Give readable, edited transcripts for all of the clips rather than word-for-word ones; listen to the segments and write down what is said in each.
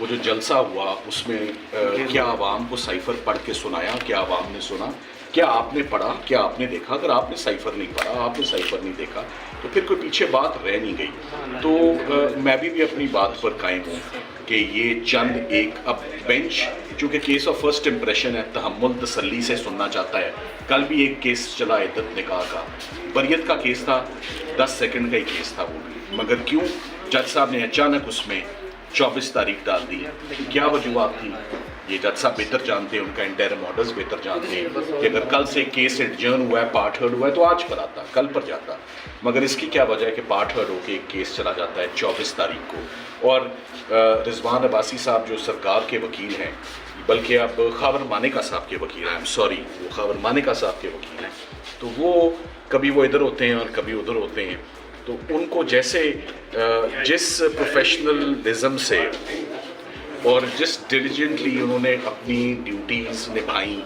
وہ جو جلسہ ہوا اس میں کیا عوام کو سائفر پڑھ کے سنایا, کیا عوام نے سنا, کیا آپ نے پڑھا, کیا آپ نے دیکھا؟ اگر آپ نے سائفر نہیں پڑھا, آپ نے سائفر نہیں دیکھا تو پھر کوئی پیچھے بات رہ نہیں گئی. تو میں بھی اپنی بات پر قائم ہوں کہ یہ چند ایک اب بینچ چونکہ کیس آف فرسٹ امپریشن ہے, تحمل تسلی سے سننا چاہتا ہے. کل بھی ایک کیس چلا عدت نکاح کا, بریت کا کیس تھا, 10 سیکنڈ کا ہی کیس تھا وہ بھی, مگر کیوں جج صاحب نے اچانک اس میں 24 تاریخ ڈال دی؟ کیا وجوہات تھی یہ جج صاحب بہتر جانتے ہیں, ان کا انٹرم آرڈرز بہتر جانتے ہیں کہ اگر کل سے کیس ایڈجرن ہوا ہے, پارٹ ہرڈ ہوا ہے تو آج کل آتا, کل پر جاتا. مگر اس کی کیا وجہ ہے کہ پارٹ ہرڈ ہو کے ایک کیس چلا جاتا ہے 24 تاریخ کو. اور رضوان عباسی صاحب جو سرکار کے وکیل ہیں, بلکہ اب خاور مانیکا صاحب کے وکیل ہیں, وہ خاور مانیکا صاحب کے وکیل ہیں, تو وہ کبھی وہ ادھر ہوتے ہیں اور کبھی ادھر ہوتے ہیں. تو ان کو جیسے جس پروفیشنلزم سے اور جس ڈیلیجنٹلی انہوں نے اپنی ڈیوٹیز نبھائیں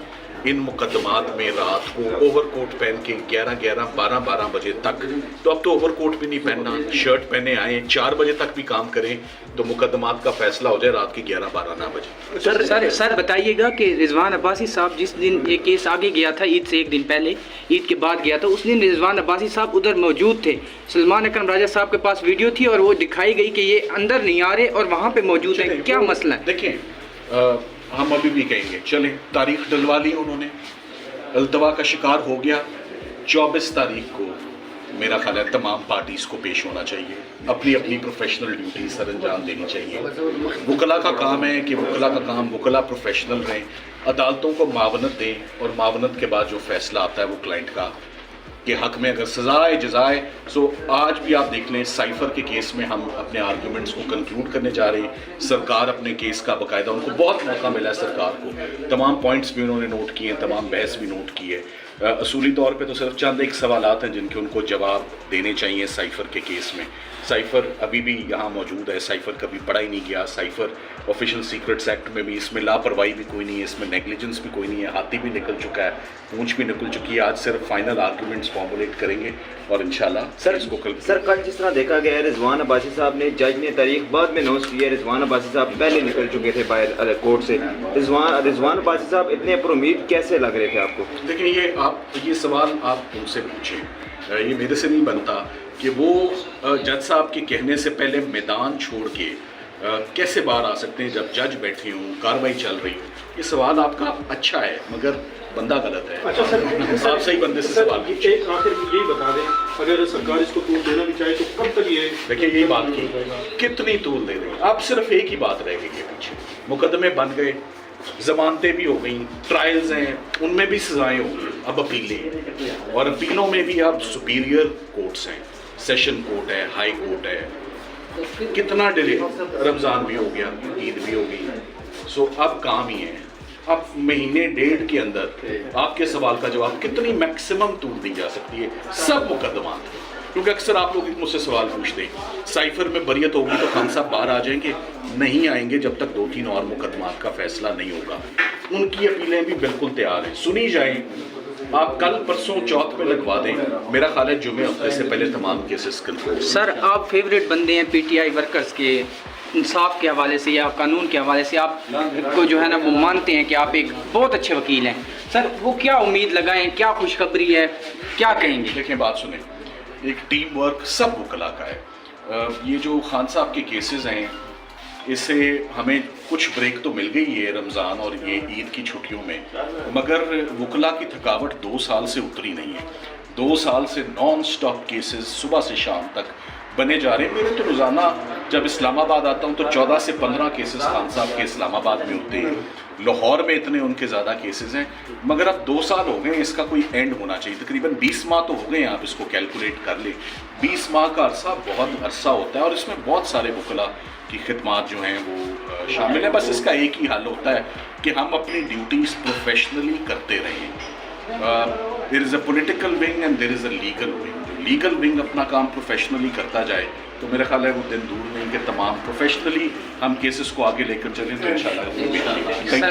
ان مقدمات میں, رات کو اوور کوٹ پہن کے 11 بجے تک, تو اب تو اوور کوٹ بھی نہیں پہننا, شرٹ پہنے آئیں, 4 بجے تک بھی کام کریں تو مقدمات کا فیصلہ ہو جائے رات کے 11-12 بجے. سر بتائیے گا کہ رضوان عباسی صاحب جس دن یہ کیس آگے گیا تھا, عید سے ایک دن پہلے, عید کے بعد گیا تھا, اس دن رضوان عباسی صاحب ادھر موجود تھے. سلمان اکرم راجہ صاحب کے پاس ویڈیو تھی اور وہ دکھائی گئی کہ یہ اندر نہیں آ رہے اور وہاں پہ موجود ہیں. کیا مسئلہ ہے؟ دیکھیں ہم ابھی بھی کہیں گے, چلیں تاریخ ڈلوا لی انہوں نے, التوا کا شکار ہو گیا. 24 تاریخ کو میرا خیال ہے تمام پارٹیز کو پیش ہونا چاہیے, اپنی اپنی پروفیشنل ڈیوٹی سر انجام دینی چاہیے. وکلا کا کام ہے کہ وکلا پروفیشنل رہیں, عدالتوں کو معاونت دیں, اور معاونت کے بعد جو فیصلہ آتا ہے وہ کلائنٹ کا کہ حق میں اگر سزائے جزائے. سو آج بھی آپ دیکھ لیں سائفر کے کیس میں ہم اپنے آرگیومنٹس کو کنکلوڈ کرنے جا رہے ہیں. سرکار اپنے کیس کا باقاعدہ, ان کو بہت موقع ملا ہے سرکار کو, تمام پوائنٹس بھی انہوں نے نوٹ کیے ہیں, تمام بحث بھی نوٹ کی ہے. اصولی طور پہ تو صرف چند ایک سوالات ہیں جن کے ان کو جواب دینے چاہیے سائفر کے کیس میں. سائفر ابھی بھی یہاں موجود ہے, سائفر کبھی پڑھا ہی نہیں گیا. سائفر آفیشیل سیکرٹس ایکٹ میں بھی اس میں لاپرواہی بھی کوئی نہیں ہے, اس میں نیگلیجنس بھی کوئی نہیں ہے, ہاتھی بھی نکل چکا ہے, پونچھ بھی نکل چکی ہے. آج صرف فائنل آرگومنٹس فارمولیٹ کریں گے اور انشاءاللہ اس کو کل جس طرح دیکھا گیا ہے رضوان عباسی صاحب نے, جج نے تاریخ بعد میں نوٹ کی ہے, رضوان عباسی صاحب پہلے نکل چکے تھے باہر کورٹ سے. رضوان عباسی صاحب اتنے پر امید کیسے لگ رہے تھے آپ کو؟ دیکھیں یہ سوال آپ ان سے پوچھیں, یہ میرے سے نہیں بنتا کہ وہ جج صاحب کے کہنے سے پہلے میدان چھوڑ کے کیسے باہر آ سکتے ہیں جب جج بیٹھے ہوں, کاروائی چل رہی ہو. یہ سوال آپ کا اچھا ہے مگر بندہ غلط ہے. اچھا سر, آپ صحیح بندے سے سوال پوچھیں. ایک آخر میں یہی بتا دیں, اگر سرکار اس کو طول دینا بھی چاہے تو کب تک یہ دیکھیں یہی بات کی, کتنی طول دے دیں آپ, صرف ایک ہی بات رہ گئی ہے پیچھے. مقدمے بن گئے, ضمانتیں بھی ہو گئیں, ٹرائلز ہیں ان میں بھی سزائیں ہو گئی, اب اپیلیں, اور اپیلوں میں بھی اب سپیریئر کورٹس ہیں, سیشن کورٹ ہے, ہائی کورٹ ہے. کتنا ڈیلے, رمضان بھی ہو گیا, عید بھی ہو گئی. سو اب کام ہی ہے, اب مہینے ڈیڑھ کے اندر آپ کے سوال کا جواب کتنی میکسیمم طول دی جا سکتی ہے سب مقدمات. کیونکہ اکثر آپ لوگ مجھ سے سوال پوچھتے ہیں سائفر میں بریت ہوگی تو خان صاحب باہر آ جائیں گے, نہیں آئیں گے جب تک 2-3 اور مقدمات کا فیصلہ نہیں ہوگا. ان کی اپیلیں بھی بالکل تیار ہیں, سنی جائیں. آپ کل پرسوں چوتھ پہ لگوا دیں, میرا خیال ہے جمعے ہفتے سے پہلے تمام کیسز کنکلوڈ. سر آپ فیوریٹ بندے ہیں پی ٹی آئی ورکرز کے, انصاف کے حوالے سے یا قانون کے حوالے سے آپ کو جو ہے نا وہ مانتے ہیں کہ آپ ایک بہت اچھے وکیل ہیں. سر وہ کیا امید لگائیں, کیا خوشخبری ہے, کیا کہیں گے؟ دیکھیں بات سنیں, ایک ٹیم ورک سب وکلا کا ہے. یہ جو خان صاحب کے کیسز ہیں اس سے ہمیں کچھ بریک تو مل گئی ہے رمضان اور یہ عید کی چھٹیوں میں, مگر وکلا کی تھکاوٹ 2 سال سے اتری نہیں ہے. 2 سال سے نان سٹاپ کیسز صبح سے شام تک بنے جا رہے ہیں. میرے تو روزانہ جب اسلام آباد آتا ہوں تو 14 سے 15 کیسز خان صاحب کے اسلام آباد میں ہوتے ہیں. لاہور میں اتنے ان کے زیادہ کیسز ہیں, مگر اب 2 سال ہو گئے ہیں, اس کا کوئی اینڈ ہونا چاہیے. تقریباً 20 ماہ تو ہو گئے ہیں, آپ اس کو کیلکولیٹ کر لیں. 20 ماہ کا عرصہ بہت عرصہ ہوتا ہے, اور اس میں بہت سارے وکلا کی خدمات جو ہیں وہ شامل ہیں. بس اس کا ایک ہی حل ہوتا ہے کہ ہم اپنی ڈیوٹیز پروفیشنلی کرتے رہیں. There is a political wing and there is a legal wing. جو لیگل ونگ اپنا کام پروفیشنلی کرتا جائے تو میرا خیال ہے وہ دن دور نہیں کہ تمام پروفیشنلی ہم کیسز کو آگے لے کر چلیں تو انشاءاللہ